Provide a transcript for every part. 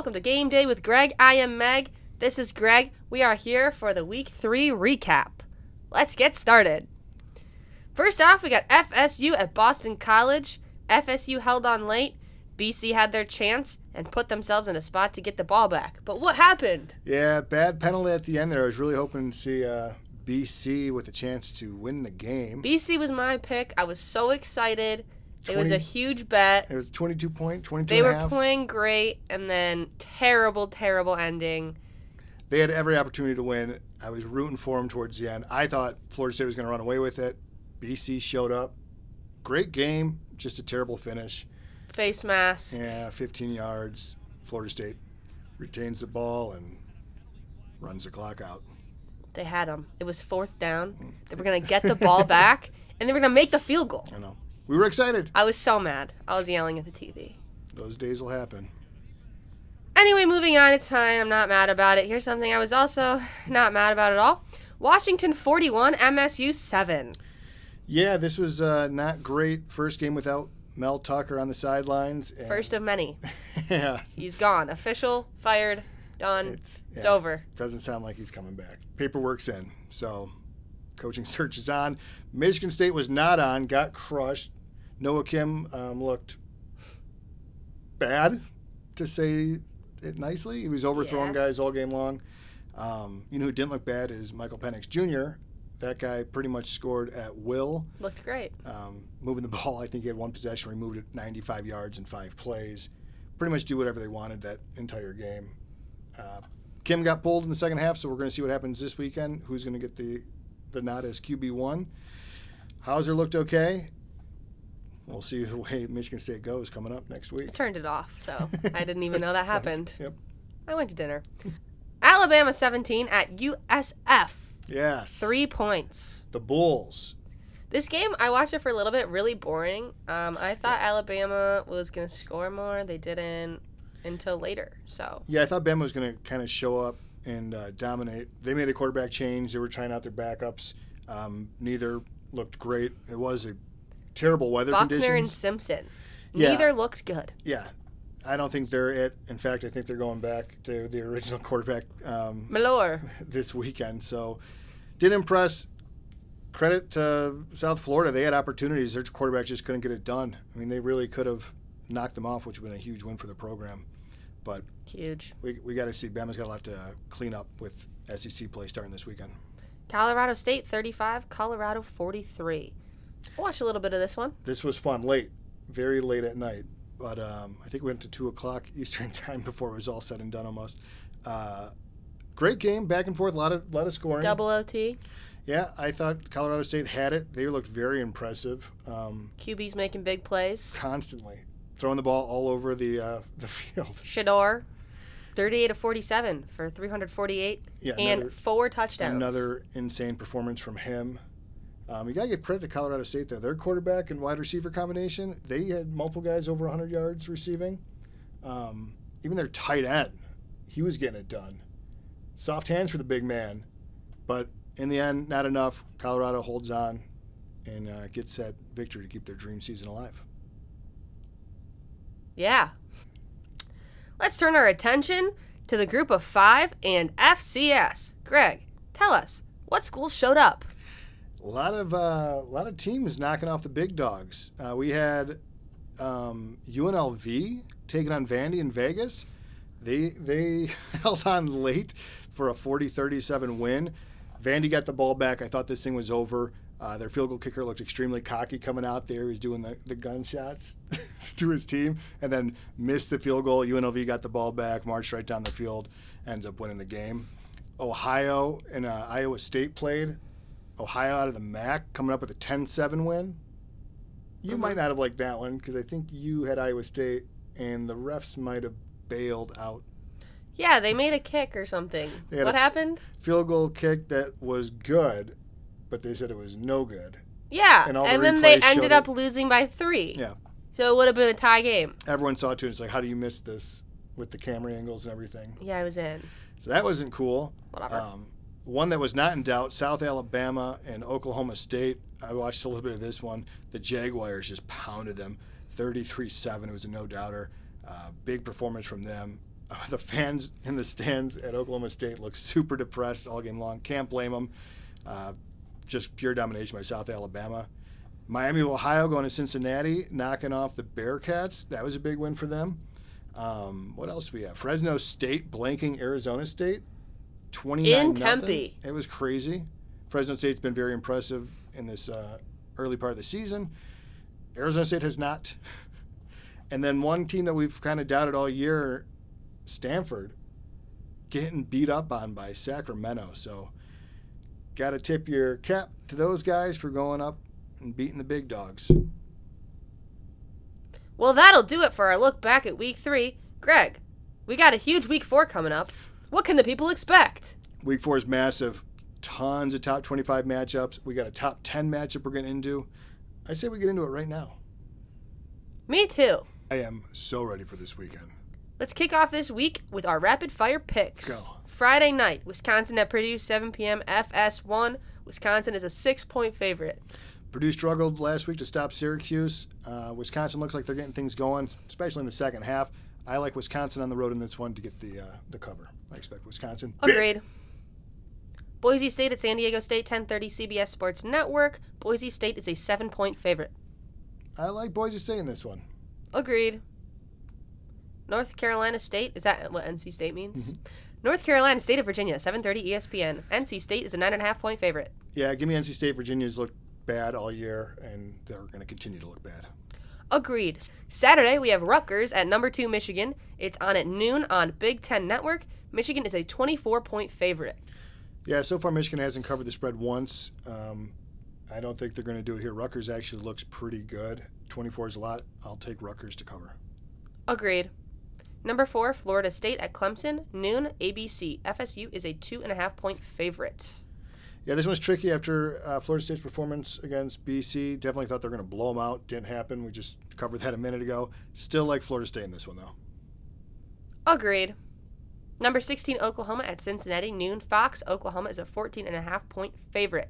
welcome to Game Day with Greg. I am Meg. This is Greg. We are here for the Week 3 recap. Let's get started. First off, we got FSU at Boston College. FSU held on late. BC had their chance and put themselves in a spot to get the ball back. But what happened? Yeah, bad penalty at the end there. I was really hoping to see BC with a chance to win the game. BC was my pick. I was so excited. It was a huge bet. It was 22 and They a were half. playing great, and then terrible ending. They had every opportunity to win. I was rooting for them towards the end. I thought Florida State was going to run away with it. BC showed up. Great game, just a terrible finish. Face mask. Yeah, 15 yards. Florida State retains the ball and runs the clock out. They had them. It was fourth down. They were going to get the ball back, and they were going to make the field goal. I know. We were excited. I was so mad. I was yelling at the TV. Those days will happen. Anyway, moving on. It's fine. I'm not mad about it. Here's something I was also not mad about at all. Washington 41, MSU 7. Yeah, this was not great. First game without Mel Tucker on the sidelines. First of many. Yeah. He's gone. Official, fired, done. It's over. Doesn't sound like he's coming back. Paperwork's in. So coaching search is on. Michigan State was not on, got crushed. Noah Kim looked bad, to say it nicely. He was overthrowing guys all game long. You know who didn't look bad is Michael Penix Jr. That guy pretty much scored at will. Looked great. Moving the ball, I think he had one possession where he moved it 95 yards in 5 plays. Pretty much do whatever they wanted that entire game. Kim got pulled in the second half, so we're going to see what happens this weekend. Who's going to get the nod as QB1. Hauser looked okay. We'll see the way Michigan State goes coming up next week. I turned it off, so I didn't even know that happened. Yep. I went to dinner. Alabama 17 at USF. Yes. 3 points. The Bulls. This game, I watched it for a little bit, really boring. I thought Alabama was going to score more. They didn't until later. So. Yeah, I thought Bama was going to kind of show up and dominate. They made a quarterback change. They were trying out their backups. Neither looked great. It was a terrible weather conditions. Buckner and Simpson. Neither looked good. Yeah. I don't think they're it. In fact, I think they're going back to the original quarterback Malore this weekend. So, didn't impress. Credit to South Florida. They had opportunities. Their quarterback just couldn't get it done. I mean, they really could have knocked them off, which would have been a huge win for the program. But huge. We got to see. Bama's got a lot to clean up with SEC play starting this weekend. Colorado State 35, Colorado 43. I watched a little bit of this one. This was fun. Late. Very late at night. But I think we went to 2 o'clock Eastern time before it was all said and done almost. Great game, back and forth, a lot of scoring. Double OT. Yeah, I thought Colorado State had it. They looked very impressive. QB's making big plays. Constantly. Throwing the ball all over the field. Shador, 38-47 for 348 and 4 touchdowns. Another insane performance from him. You got to give credit to Colorado State, though. Their quarterback and wide receiver combination, they had multiple guys over 100 yards receiving. Even their tight end, he was getting it done. Soft hands for the big man. But in the end, not enough. Colorado holds on and gets that victory to keep their dream season alive. Yeah. Let's turn our attention to the group of 5 and FCS. Greg, tell us, what schools showed up? A lot of teams knocking off the big dogs. We had UNLV taking on Vandy in Vegas. They held on late for a 40-37 win. Vandy got the ball back. I thought this thing was over. Their field goal kicker looked extremely cocky coming out there. He was doing the gunshots to his team and then missed the field goal. UNLV got the ball back, marched right down the field, ends up winning the game. Ohio and Iowa State played. Ohio out of the MAC coming up with a 10-7 win. You might not have liked that one because I think you had Iowa State and the refs might have bailed out. Yeah, they made a kick or something. What happened? Field goal kick that was good, but they said it was no good. Yeah, and then they ended up losing by 3. Yeah. So it would have been a tie game. Everyone saw it too. It's like, how do you miss this with the camera angles and everything? Yeah, I was in. So that wasn't cool. Whatever. One that was not in doubt, South Alabama and Oklahoma State. I watched a little bit of this one. The Jaguars just pounded them, 33-7. It was a no-doubter. Big performance from them. The fans in the stands at Oklahoma State look super depressed all game long. Can't blame them. Just pure domination by South Alabama. Miami of Ohio going to Cincinnati, knocking off the Bearcats. That was a big win for them. What else do we have? Fresno State blanking Arizona State, 29-0. In Tempe. It was crazy. Fresno State's been very impressive in this early part of the season. Arizona State has not. And then one team that we've kind of doubted all year, Stanford, getting beat up on by Sacramento. So got to tip your cap to those guys for going up and beating the big dogs. Well, that'll do it for our look back at Week 3. Greg, we got a huge Week 4 coming up. What can the people expect? Week 4 is massive. Tons of top 25 matchups. We got a top 10 matchup we're getting into. I say we get into it right now. Me too. I am so ready for this weekend. Let's kick off this week with our rapid fire picks. Let's go. Friday night, Wisconsin at Purdue, 7 p.m. FS1. Wisconsin is a 6-point favorite. Purdue struggled last week to stop Syracuse. Wisconsin looks like they're getting things going, especially in the second half. I like Wisconsin on the road in this one to get the cover. I expect Wisconsin. Agreed. Boise State at San Diego State, 10:30 CBS Sports Network. Boise State is a 7-point favorite. I like Boise State in this one. Agreed. North Carolina State, is that what NC State means? Mm-hmm. North Carolina State of Virginia, 7:30 ESPN. NC State is a 9.5-point favorite. Yeah, give me NC State. Virginia's looked bad all year, and they're going to continue to look bad. Agreed. Saturday, we have Rutgers at number 2 Michigan. It's on at noon on Big Ten Network. Michigan is a 24-point favorite. Yeah, so far Michigan hasn't covered the spread once. I don't think they're going to do it here. Rutgers actually looks pretty good. 24 is a lot. I'll take Rutgers to cover. Agreed. Number 4, Florida State at Clemson, noon, ABC. FSU is a 2.5-point favorite. Yeah, this one's tricky after Florida State's performance against BC. Definitely thought they were going to blow them out. Didn't happen. We just covered that a minute ago. Still like Florida State in this one, though. Agreed. Number 16, Oklahoma at Cincinnati, noon. Fox, Oklahoma is a 14.5-point favorite.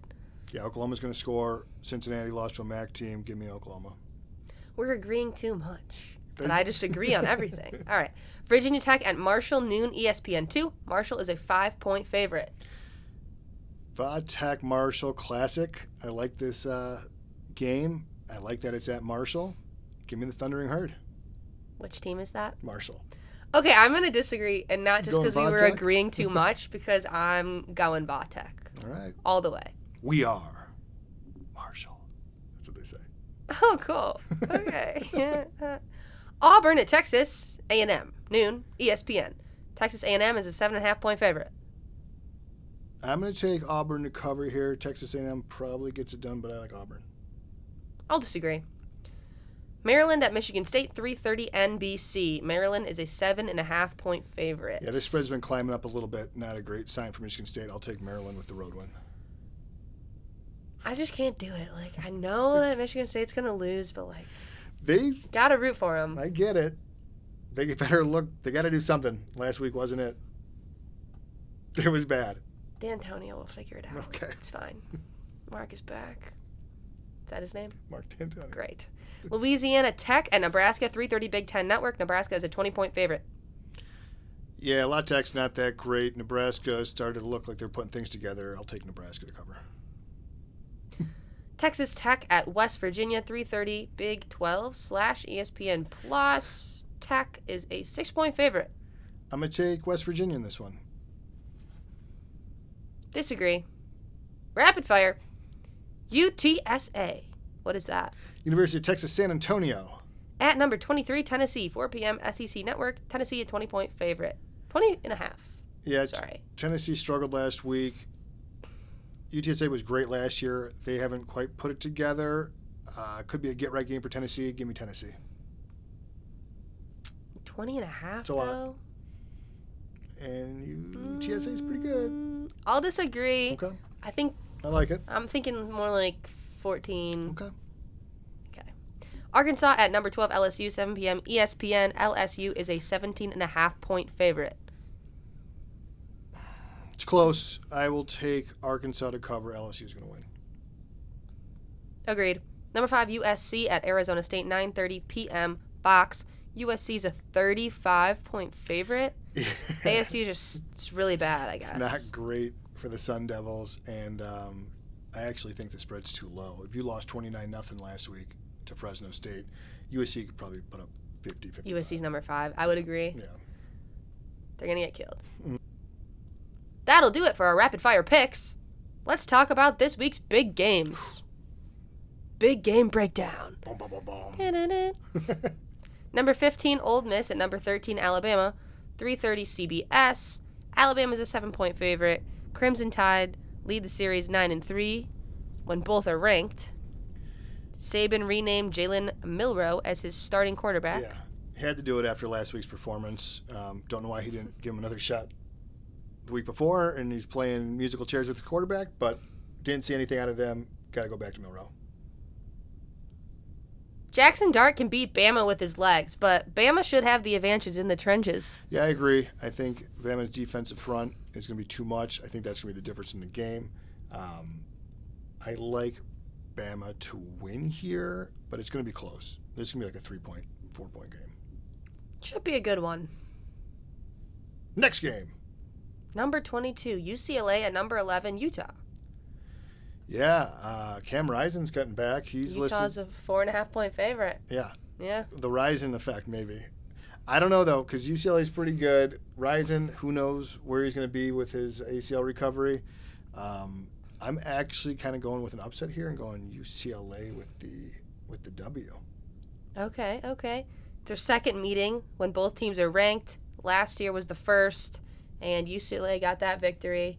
Yeah, Oklahoma's going to score. Cincinnati lost to a MAC team. Give me Oklahoma. We're agreeing too much. But I just agree on everything. All right. Virginia Tech at Marshall, noon, ESPN2. Marshall is a 5-point favorite. Tech Marshall Classic. I like this game. I like that it's at Marshall. Give me the Thundering Herd. Which team is that? Marshall. Okay, I'm going to disagree, and not just because we were Va-Tech? agreeing too much, because I'm going Va-Tech. All right. All the way. We are Marshall. That's what they say. Oh, cool. Okay. Auburn at Texas A&M, noon, ESPN. Texas A&M is a 7.5-point favorite. I'm going to take Auburn to cover here. Texas A&M probably gets it done, but I like Auburn. I'll disagree. Maryland at Michigan State, 3:30 NBC. Maryland is a 7.5-point favorite. Yeah, this spread's been climbing up a little bit. Not a great sign for Michigan State. I'll take Maryland with the road win. I just can't do it. Like, I know that Michigan State's going to lose, but, like, They got to root for them. I get it. They better look. They got to do something. Last week wasn't it. It was bad. D'Antonio will figure it out. Okay. It's fine. Mark is back. Is that his name? Mark D'Antonio. Great. Louisiana Tech at Nebraska, 3:30 Big Ten Network. Nebraska is a 20-point favorite. Yeah, La Tech's not that great. Nebraska started to look like they're putting things together. I'll take Nebraska to cover. Texas Tech at West Virginia, 3:30 Big 12/ESPN Plus. Tech is a 6-point favorite. I'm going to take West Virginia in this one. Disagree. Rapid fire. UTSA. What is that? University of Texas San Antonio. At number 23, Tennessee, 4 p.m. SEC Network. Tennessee, a 20-point favorite. 20.5. Yeah, Sorry. Tennessee struggled last week. UTSA was great last year. They haven't quite put it together. Could be a get-right game for Tennessee. Give me Tennessee. 20.5, a lot. though? And UTSA is pretty good. I'll disagree. Okay. I like it. I'm thinking more like 14. Okay. Okay. Arkansas at number 12, LSU, 7 p.m. ESPN. LSU is a 17.5-point favorite. It's close. I will take Arkansas to cover. LSU is going to win. Agreed. Number 5, USC at Arizona State, 9:30 p.m. Fox. USC is a 35-point favorite. ASU just is really bad, I guess. It's not great for the Sun Devils, and I actually think the spread's too low. If you lost 29-0 last week to Fresno State, USC could probably put up 50. USC's number 5. I would agree. Yeah. They're going to get killed. That'll do it for our rapid-fire picks. Let's talk about this week's big games. Big game breakdown. Boom, boom, boom, boom. Number 15, Ole Miss, at number 13, Alabama. 3:30 CBS. Alabama's a 7-point favorite. Crimson Tide lead the series 9-3 when both are ranked. Saban renamed Jalen Milroe as his starting quarterback. Yeah, had to do it after last week's performance. Don't know why he didn't give him another shot the week before, and he's playing musical chairs with the quarterback, but didn't see anything out of them. Got to go back to Milroe. Jackson Dart can beat Bama with his legs, but Bama should have the advantage in the trenches. Yeah, I agree. I think Bama's defensive front is going to be too much. I think that's going to be the difference in the game. I like Bama to win here, but it's going to be close. This is going to be like a 3-point, 4-point game. Should be a good one. Next game. Number 22, UCLA, at number 11, Utah. Yeah, Cam Rising's getting back. He's Utah's listed. a 4.5-point favorite. Yeah. Yeah. The Rising effect, maybe. I don't know, though, because UCLA's pretty good. Rising, who knows where he's going to be with his ACL recovery. I'm actually kind of going with an upset here and going UCLA with the W. Okay. It's their second meeting when both teams are ranked. Last year was the first, and UCLA got that victory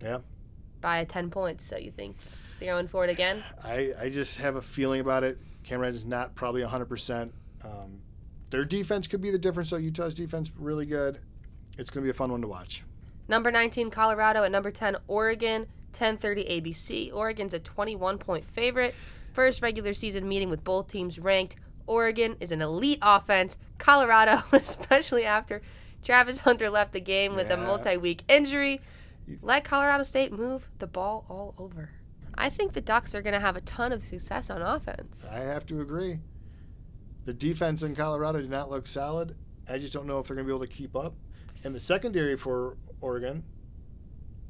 by 10 points. So you think they're going for it again? I just have a feeling about it. Cam Rising's not probably 100%. Their defense could be the difference, though. Utah's defense really good. It's going to be a fun one to watch. Number 19, Colorado. At number 10, Oregon. 10:30 ABC. Oregon's a 21-point favorite. First regular season meeting with both teams ranked. Oregon is an elite offense. Colorado, especially after Travis Hunter left the game with a multi-week injury, let Colorado State move the ball all over. I think the Ducks are going to have a ton of success on offense. I have to agree. The defense in Colorado did not look solid. I just don't know if they're going to be able to keep up. And the secondary for Oregon,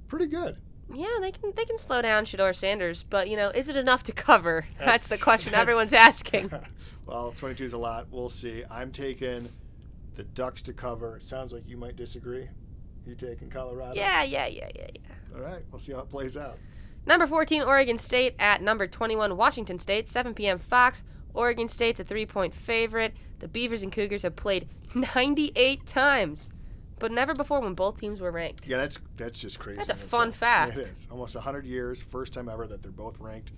pretty good. Yeah, they can slow down Shedeur Sanders, but, is it enough to cover? That's the question everyone's asking. Well, 22 is a lot. We'll see. I'm taking the Ducks to cover. Sounds like you might disagree. You taking Colorado? Yeah. All right, we'll see how it plays out. Number 14, Oregon State. At number 21, Washington State. 7 p.m. Fox. Oregon State's a 3-point favorite. The Beavers and Cougars have played 98 times, but never before when both teams were ranked. Yeah, that's just crazy. That's a fun fact. It is. Almost 100 years, first time ever that they're both ranked.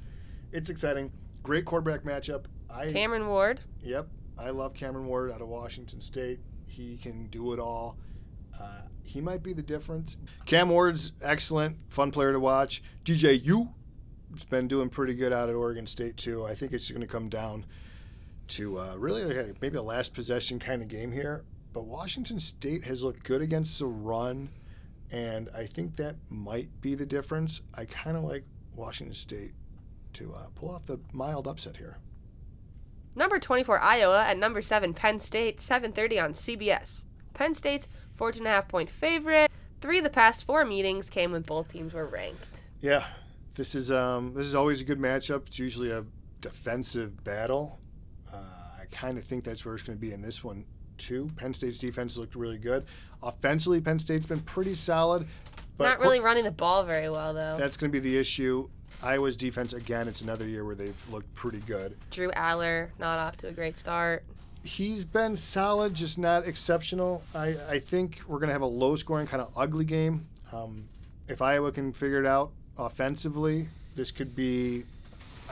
It's exciting. Great quarterback matchup. Cameron Ward. Yep. I love Cameron Ward out of Washington State. He can do it all. He might be the difference. Cam Ward's excellent, fun player to watch. DJU has been doing pretty good out at Oregon State, too. I think it's going to come down to really maybe a last possession kind of game here. But Washington State has looked good against the run, and I think that might be the difference. I kind of like Washington State to pull off the mild upset here. Number 24, Iowa. At number 7, Penn State. 7:30 on CBS. Penn State's 14.5-point favorite. 3 of the past 4 meetings came when both teams were ranked. Yeah, this is always a good matchup. It's usually a defensive battle. I kind of think that's where it's going to be in this one, too. Penn State's defense looked really good. Offensively, Penn State's been pretty solid. But not really running the ball very well, though. That's going to be the issue. Iowa's defense, again, it's another year where they've looked pretty good. Drew Aller, not off to a great start. He's been solid, just not exceptional. I think we're going to have a low-scoring, kind of ugly game. If Iowa can figure it out offensively, this could be,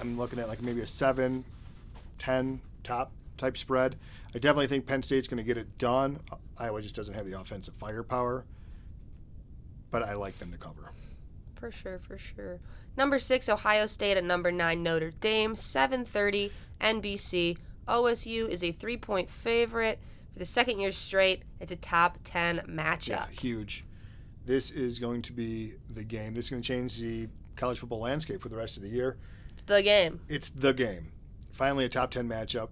I'm looking at like maybe a 7-10 top type spread. I definitely think Penn State's going to get it done. Iowa just doesn't have the offensive firepower, but I like them to cover. For sure. Number 6, Ohio State. At number 9, Notre Dame. 7:30 NBC. OSU is a 3-point favorite. For the second year straight, it's a top 10 matchup. Yeah, huge. This is going to be the game. This is going to change the college football landscape for the rest of the year. It's the game. It's the game. Finally, a top 10 matchup.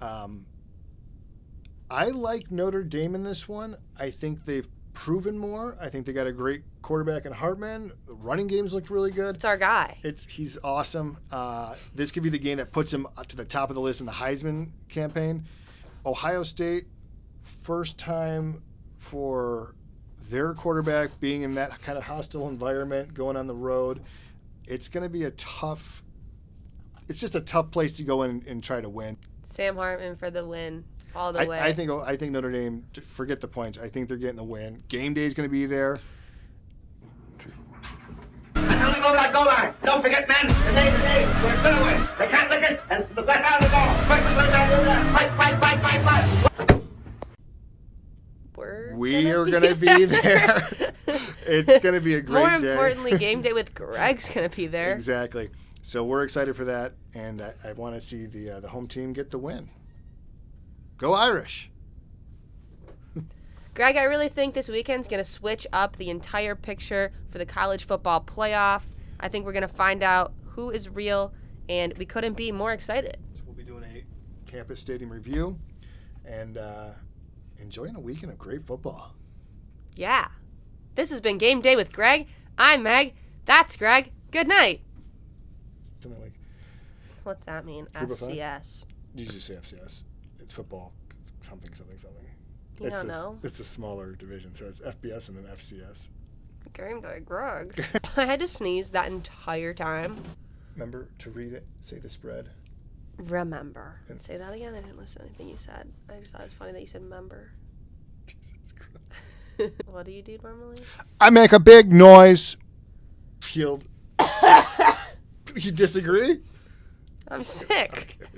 I like Notre Dame in this one. I think they've proven more. I think they got a great quarterback in Hartman. The running games looked really good. It's our guy. He's awesome. This could be the game that puts him to the top of the list in the Heisman campaign. Ohio State, first time for their quarterback being in that kind of hostile environment, going on the road. It's going to be it's just a tough place to go in and try to win. Sam Hartman for the win all the way. I think Notre Dame, forget the points. I think they're getting the win. Game day is going to be there. And only go that goal line. Don't forget, men. Today, we're going to win. They can't lick it, and the left out of the ball. Fight. We are going to be there. It's going to be a great More day. importantly, game day with Greg's going to be there. Exactly. So we're excited for that, and I want to see the home team get the win. Go Irish. Greg, I really think this weekend's going to switch up the entire picture for the college football playoff. I think we're going to find out who is real, and we couldn't be more excited. We'll be doing a campus stadium review and enjoying a weekend of great football. Yeah. This has been Game Day with Greg. I'm Meg. That's Greg. Good night. Something like, what's that mean? Group of five? FCS. You just say FCS. It's football, something. You don't know? It's a smaller division, so it's FBS and then FCS. Game Day Greg. I had to sneeze that entire time. Remember to read it, say the spread. Remember. Say that again. I didn't listen to anything you said. I just thought it was funny that you said member. Jesus Christ. What do you do normally? I make a big noise. Field. You disagree? I'm sick. Okay.